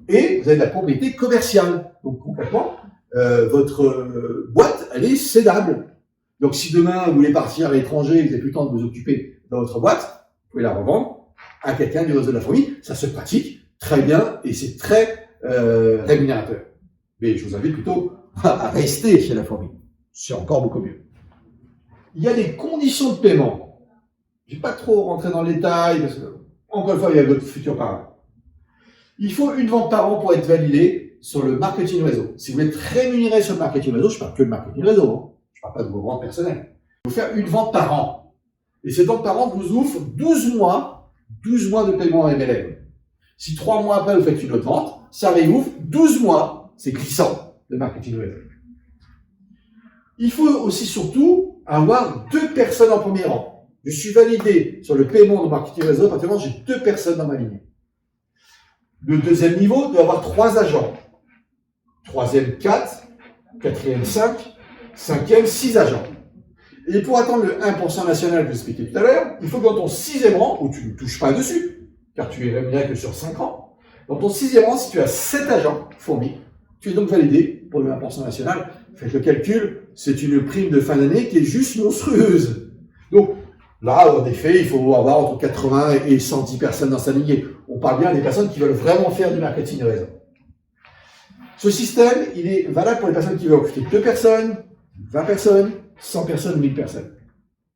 Et vous avez de la propriété commerciale. Donc concrètement, votre boîte, elle est cédable. Donc si demain vous voulez partir à l'étranger, vous n'avez plus le temps de vous occuper de votre boîte, vous pouvez la revendre à quelqu'un du réseau de la fourmi. Ça se pratique très bien et c'est très rémunérateur. Mais je vous invite plutôt à rester chez la fourmi. C'est encore beaucoup mieux. Il y a des conditions de paiement. Je ne vais pas trop rentrer dans le détail, parce que, encore une fois, il y a d'autres futurs parents. Il faut une vente par an pour être validé sur le marketing réseau. Si vous êtes rémunéré sur le marketing réseau, je ne parle que de marketing réseau, hein. Je ne parle pas de vos ventes personnelles. Il faut faire une vente par an. Et cette vente par an vous ouvre 12 mois de paiement en MLM. Si 3 mois après vous faites une autre vente, ça réouvre 12 mois, c'est glissant, de marketing réseau. Il faut aussi surtout avoir 2 personnes en premier rang. Je suis validé sur le paiement de marketing réseau, pratiquement j'ai 2 personnes dans ma ligne. Le deuxième niveau doit avoir 3 agents. Troisième, 4. Quatrième, 5. Cinquième, 6 agents. Et pour atteindre le 1% national que je vous expliquais tout à l'heure, il faut que dans ton 6e rang, où tu ne touches pas dessus, car tu es rémunéré que sur 5 ans, dans ton 6e rang, si tu as 7 agents fournis, tu es donc validé pour le 1% national. Faites le calcul, c'est une prime de fin d'année qui est juste monstrueuse. Donc, là, en effet, il faut avoir entre 80 et 110 personnes dans sa lignée. On parle bien des personnes qui veulent vraiment faire du marketing de réseau. Ce système, il est valable pour les personnes qui veulent recruter 2 personnes, 20 personnes, 100 personnes, 1000 personnes.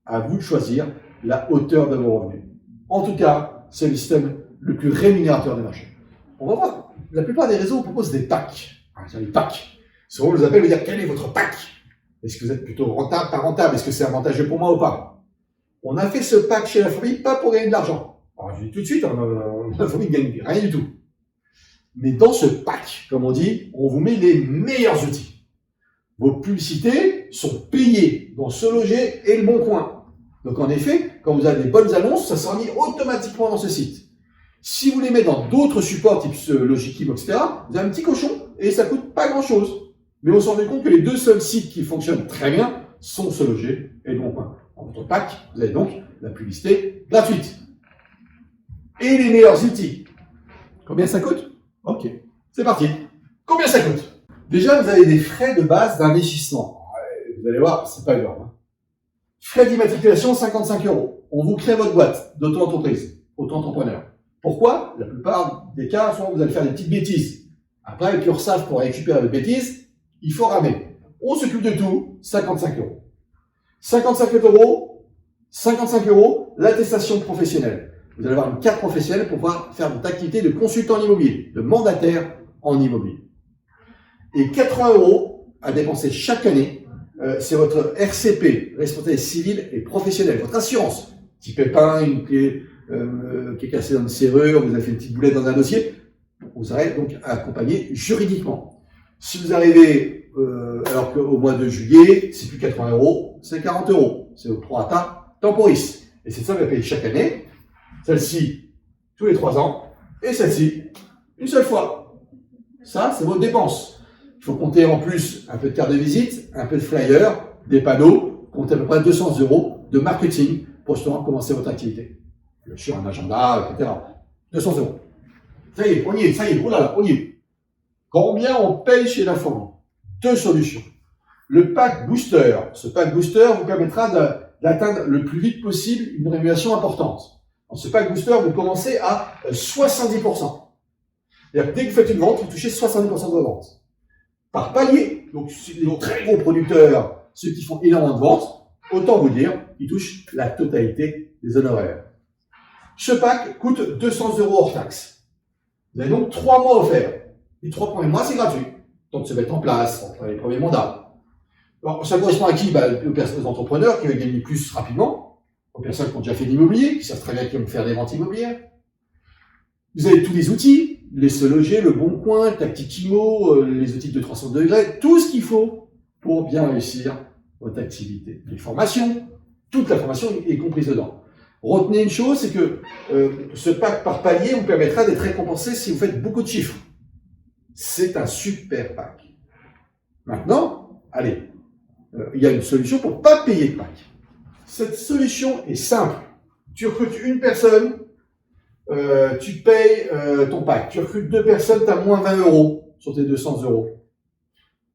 À vous de choisir la hauteur de vos revenus. En tout cas, c'est le système le plus rémunérateur du marché. On va voir, la plupart des réseaux proposent des packs. Les packs. Souvent, on les appelle, on va dire, quel est votre pack? Est-ce que vous êtes plutôt rentable, pas rentable? Est-ce que c'est avantageux pour moi ou pas? On a fait ce pack chez la famille, pas pour gagner de l'argent. Alors, je dis tout de suite, la famille ne gagne rien du tout. Mais dans ce pack, comme on dit, on vous met les meilleurs outils. Vos publicités sont payées dans Se Loger et Le Bon Coin. Donc, en effet, quand vous avez des bonnes annonces, ça sera mis automatiquement dans ce site. Si vous les mettez dans d'autres supports, type Logikim, etc., vous avez un petit cochon et ça coûte pas grand-chose. Mais on s'en rend compte que les 2 seuls sites qui fonctionnent très bien sont Se Loger et Le Bon Coin. Dans votre pack, vous avez donc la publicité gratuite. Et les meilleurs outils. Combien ça coûte? Ok, c'est parti. Combien ça coûte? Déjà, vous avez des frais de base d'investissement. Vous allez voir, c'est pas énorme. Frais d'immatriculation, 55 €. On vous crée votre boîte d'auto-entreprise, auto-entrepreneur. Pourquoi? La plupart des cas, soit vous allez faire des petites bêtises. Après, avec l'URSSAF, pour récupérer votre bêtise, il faut ramer. On s'occupe de tout, 55 €. 55 €, l'attestation professionnelle. Vous allez avoir une carte professionnelle pour pouvoir faire votre activité de consultant en immobilier, de mandataire en immobilier. Et 80 € à dépenser chaque année, c'est votre RCP, responsabilité civile et professionnelle, votre assurance. Petit pépin, une clé qui est cassée dans une serrure, vous avez fait une petite boulette dans un dossier, vous serez donc accompagné juridiquement. Si vous arrivez alors qu'au mois de juillet, c'est plus 80 €, c'est 40 €. C'est au prorata temporis. Et c'est ça que vous payez chaque année. Celle-ci, tous les 3 ans. Et celle-ci, une seule fois. Ça, c'est vos dépenses. Il faut compter en plus un peu de carte de visite, un peu de flyer, des panneaux, compter à peu près 200 € de marketing pour justement commencer votre activité. Bien sûr, un agenda, etc. 200 €. Ça y est, on y est, ça y est, oh là là, on y est. Combien on paye chez la famille? 2 solutions. Le pack booster. Ce pack booster vous permettra d'atteindre le plus vite possible une rémunération importante. Dans ce pack booster, vous commencez à 70%. C'est-à-dire que dès que vous faites une vente, vous touchez 70% de vos ventes. Par palier, donc les très gros producteurs, ceux qui font énormément de ventes, autant vous dire, ils touchent la totalité des honoraires. Ce pack coûte 200 € hors taxe. Vous avez donc 3 mois offerts. Les 3 premiers mois, c'est gratuit. Tant de se mettre en place, entre les premiers mandats. Alors, ça correspond à qui? Aux personnes, aux entrepreneurs qui veulent gagner plus rapidement, aux personnes qui ont déjà fait de l'immobilier, qui savent très bien qu'ils vont faire des ventes immobilières. Vous avez tous les outils, les Se Loger, Le Bon Coin, Tactic-Imo, les outils de 300 degrés, tout ce qu'il faut pour bien réussir votre activité. Les formations, toute la formation est comprise dedans. Retenez une chose, c'est que ce pack par palier vous permettra d'être récompensé si vous faites beaucoup de chiffres. C'est un super pack. Maintenant, allez, il y a une solution pour ne pas payer de pack. Cette solution est simple. Tu recrutes une personne, tu payes ton pack. Tu recrutes 2 personnes, tu as moins 20 € sur tes 200 €.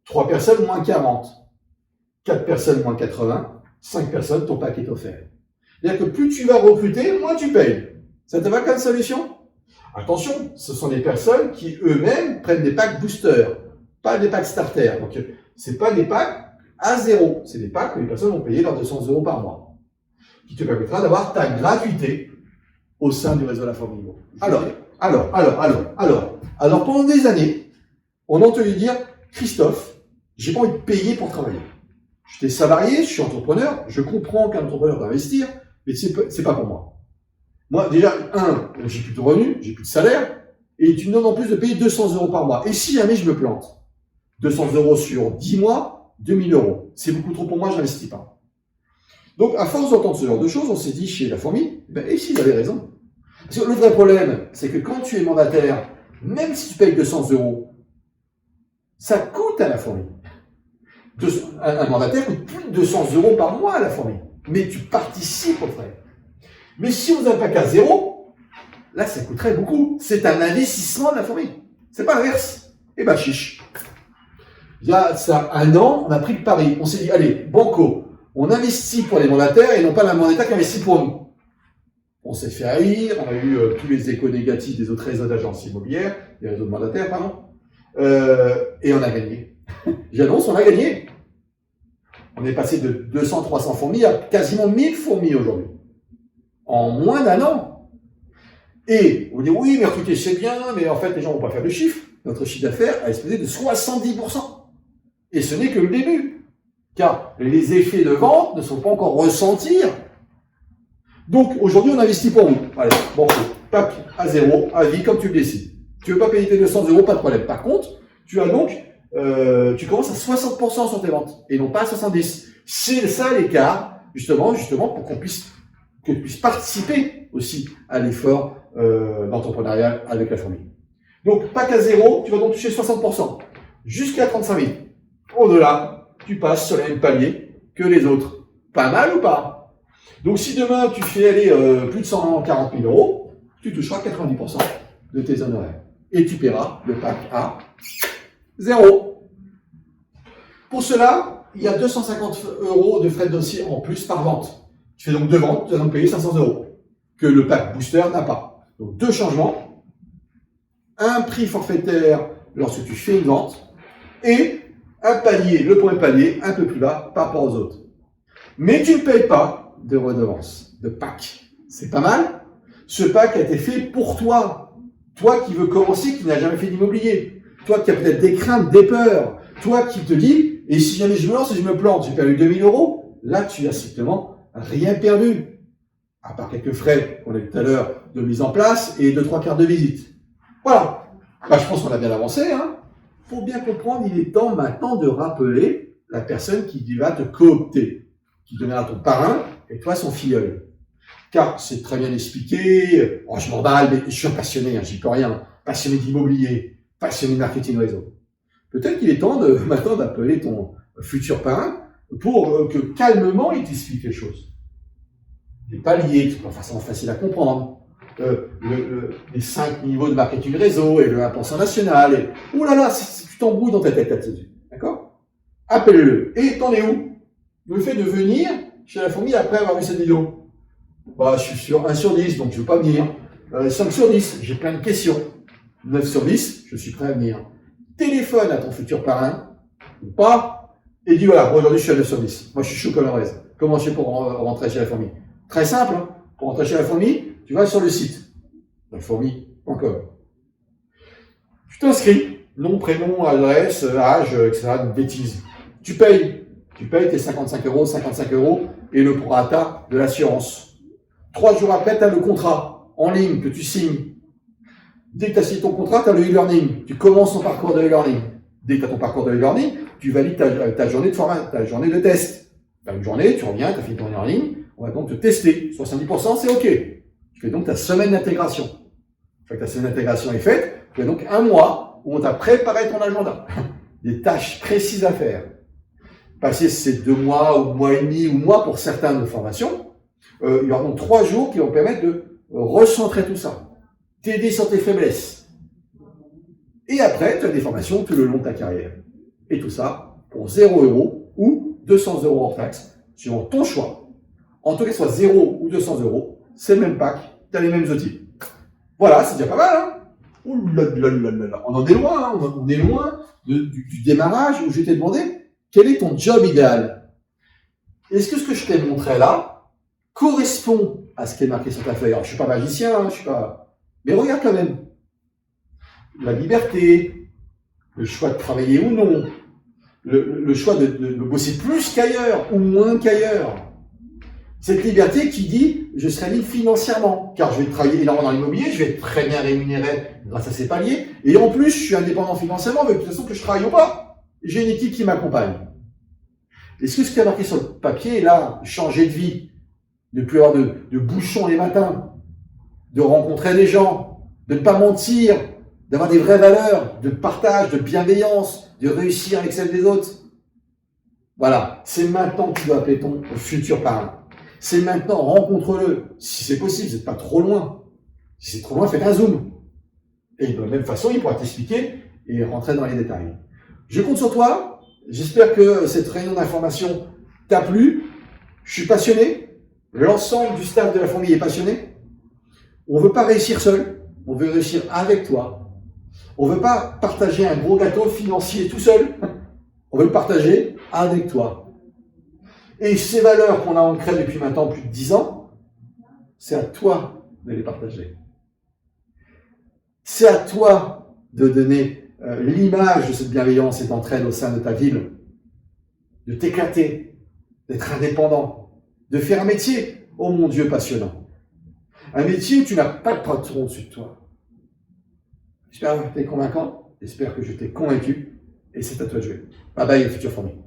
3 personnes, moins 40. 4 personnes, moins 80. 5 personnes, ton pack est offert. C'est-à-dire que plus tu vas recruter, moins tu payes. Ça te va comme solution? Attention, ce sont des personnes qui eux-mêmes prennent des packs boosters, pas des packs starter. Donc, c'est pas des packs à 0. C'est des packs que les personnes vont payer leurs 200 € par mois. qui te permettra d'avoir ta gratuité au sein du réseau de la Famille Imo. Alors, pendant des années, on a entendu dire, Christophe, j'ai pas envie de payer pour travailler. J'étais salarié, je suis entrepreneur, je comprends qu'un entrepreneur doit investir, mais c'est pas pour moi. Moi, déjà, j'ai plus de revenus, j'ai plus de salaire, et tu me donnes en plus de payer 200 € par mois. Et si jamais je me plante, 200 € sur 10 mois, 2000 €. C'est beaucoup trop pour moi, je n'investis pas. Donc, à force d'entendre ce genre de choses, on s'est dit chez la fourmi, et s'ils avaient raison. Parce que le vrai problème, c'est que quand tu es mandataire, même si tu payes 200 €, ça coûte à la fourmi. Un mandataire coûte plus de 200 € par mois à la fourmi. Mais tu participes aux frais. Mais si on n'a pas qu'à zéro, là, ça coûterait beaucoup. C'est un investissement de la fourmi. C'est pas l'inverse. Eh ben, chiche. Il y a ça 1 an, on a pris le pari. On s'est dit, allez, banco, on investit pour les mandataires et non pas la mandataire qui investit pour nous. On s'est fait rire, on a eu tous les échos négatifs des autres réseaux d'agences immobilières, des réseaux de mandataires, pardon, et on a gagné. J'annonce, on a gagné. On est passé de 200-300 fourmis à quasiment 1000 fourmis aujourd'hui. En moins d'1 an. Et on dit, oui, mais recruter c'est bien, mais en fait les gens ne vont pas faire de chiffre. Notre chiffre d'affaires a explosé de 70%. Et ce n'est que le début. Car les effets de vente ne sont pas encore ressentis. Donc, aujourd'hui, on investit pour vous. Allez, bon, tac, à zéro, à vie, comme tu le décides. Tu veux pas payer tes 200 €, pas de problème. Par contre, tu as donc, tu commences à 60% sur tes ventes, et non pas à 70%. C'est ça l'écart, justement, pour que tu puisses participer aussi à l'effort d'entrepreneuriat avec la famille. Donc, pas qu'à zéro, tu vas donc toucher 60%, jusqu'à 35 000. Au-delà, tu passes sur le même palier que les autres. Pas mal ou pas? Donc, si demain, tu fais aller plus de 140 000 €, tu toucheras 90% de tes honoraires. Et tu paieras le pack à 0. Pour cela, il y a 250 € de frais de dossier en plus par vente. Tu fais donc 2 ventes, tu vas donc payer 500 € que le pack booster n'a pas. Donc, 2 changements. Un prix forfaitaire lorsque tu fais une vente et un palier, le point palier, un peu plus bas par rapport aux autres. Mais tu ne payes pas de redevance, de pack. C'est pas mal. Ce pack a été fait pour toi. Toi qui veux commencer, qui n'as jamais fait d'immobilier. Toi qui as peut-être des craintes, des peurs. Toi qui te dis, et si jamais je me lance et je me plante, j'ai perdu 2000 €. Là, tu as strictement rien perdu. À part quelques frais qu'on a eu tout à l'heure de mise en place et 2-3 cartes de visite. Voilà. Bah, je pense qu'on a bien avancé, hein. Faut bien comprendre, il est temps maintenant de rappeler la personne qui va te coopter, qui deviendra ton parrain et toi son filleul. Car c'est très bien expliqué, oh, je m'emballe, mais je suis un passionné, hein, j'y peux rien, passionné d'immobilier, passionné de marketing réseau. Peut-être qu'il est temps maintenant d'appeler ton futur parrain pour que calmement il t'explique les choses. Les paliers, qui sont pas forcément faciles à comprendre. Les 5 niveaux de marketing réseau et le 1% national. Et, oh là là, tu t'embrouilles dans ta tête là-dessus. D'accord? Appelle-le. Et t'en es où? Le fait de venir chez la fourmi après avoir vu cette vidéo. Bah, je suis sur 1 sur 10, donc je ne veux pas venir. 5 sur 10, j'ai plein de questions. 9 sur 10, je suis prêt à venir. Téléphone à ton futur parrain, ou pas, et dis voilà, aujourd'hui je suis à 9 sur 10. Moi je suis chaud comme la braise. Comment je fais pour rentrer chez la fourmi? Très simple, hein. Pour rentrer chez la fourmi, tu vas sur le site, lafourmi.com. Tu t'inscris, nom, prénom, adresse, âge, etc. Une bêtise. Tu payes tes 55 € et le prorata de l'assurance. 3 jours après, tu as le contrat en ligne que tu signes. Dès que tu as signé ton contrat, tu as le e-learning. Tu commences ton parcours de e-learning. Dès que tu as ton parcours de e-learning, tu valides ta journée de formation, ta journée de test. Tu as une journée, tu reviens, tu as fini ton e-learning, on va donc te tester. 70%, c'est OK. Tu fais donc ta semaine d'intégration. Une fois que ta semaine d'intégration est faite, tu as donc 1 mois où on t'a préparé ton agenda. Des tâches précises à faire. Passer ces 2 mois, ou mois et demi, ou mois pour certaines de formation, il y aura donc 3 jours qui vont permettre de recentrer tout ça. T'aider sur tes faiblesses. Et après, tu as des formations tout le long de ta carrière. Et tout ça pour 0 € ou 200 € hors taxe, suivant ton choix. En tout cas, soit 0 ou 200 €, c'est le même pack, tu as les mêmes outils. Voilà, c'est déjà pas mal, hein. Ouh là là là là là. On en est loin, hein. On est loin du démarrage où je t'ai demandé quel est ton job idéal. Est-ce que ce que je t'ai montré là, correspond à ce qui est marqué sur ta feuille. Alors, je ne suis pas magicien, hein, je suis pas... mais regarde quand même. La liberté, le choix de travailler ou non, le choix de bosser plus qu'ailleurs ou moins qu'ailleurs. Cette liberté qui dit je serai libre financièrement, car je vais travailler énormément dans l'immobilier, je vais être très bien rémunéré grâce à ces paliers, et en plus je suis indépendant financièrement, mais de toute façon que je travaille ou pas, j'ai une équipe qui m'accompagne. Est-ce que ce qui est marqué sur le papier, là, changer de vie, de ne plus avoir de bouchons les matins, de rencontrer des gens, de ne pas mentir, d'avoir des vraies valeurs, de partage, de bienveillance, de réussir avec celles des autres. Voilà, c'est maintenant que tu dois appeler ton futur parrain. C'est maintenant, rencontre-le. Si c'est possible, vous n'êtes pas trop loin. Si c'est trop loin, faites un zoom. Et de la même façon, il pourra t'expliquer et rentrer dans les détails. Je compte sur toi. J'espère que cette réunion d'information t'a plu. Je suis passionné. L'ensemble du staff de la famille est passionné. On ne veut pas réussir seul. On veut réussir avec toi. On ne veut pas partager un gros gâteau financier tout seul. On veut le partager avec toi. Et ces valeurs qu'on a ancrées depuis maintenant plus de 10 ans, c'est à toi de les partager. C'est à toi de donner l'image de cette bienveillance et d'entraide au sein de ta ville, de t'éclater, d'être indépendant, de faire un métier, oh mon Dieu, passionnant. Un métier où tu n'as pas de patron au-dessus de toi. J'espère que tu es convaincant, j'espère que je t'ai convaincu, et c'est à toi de jouer. Bye bye, future famille.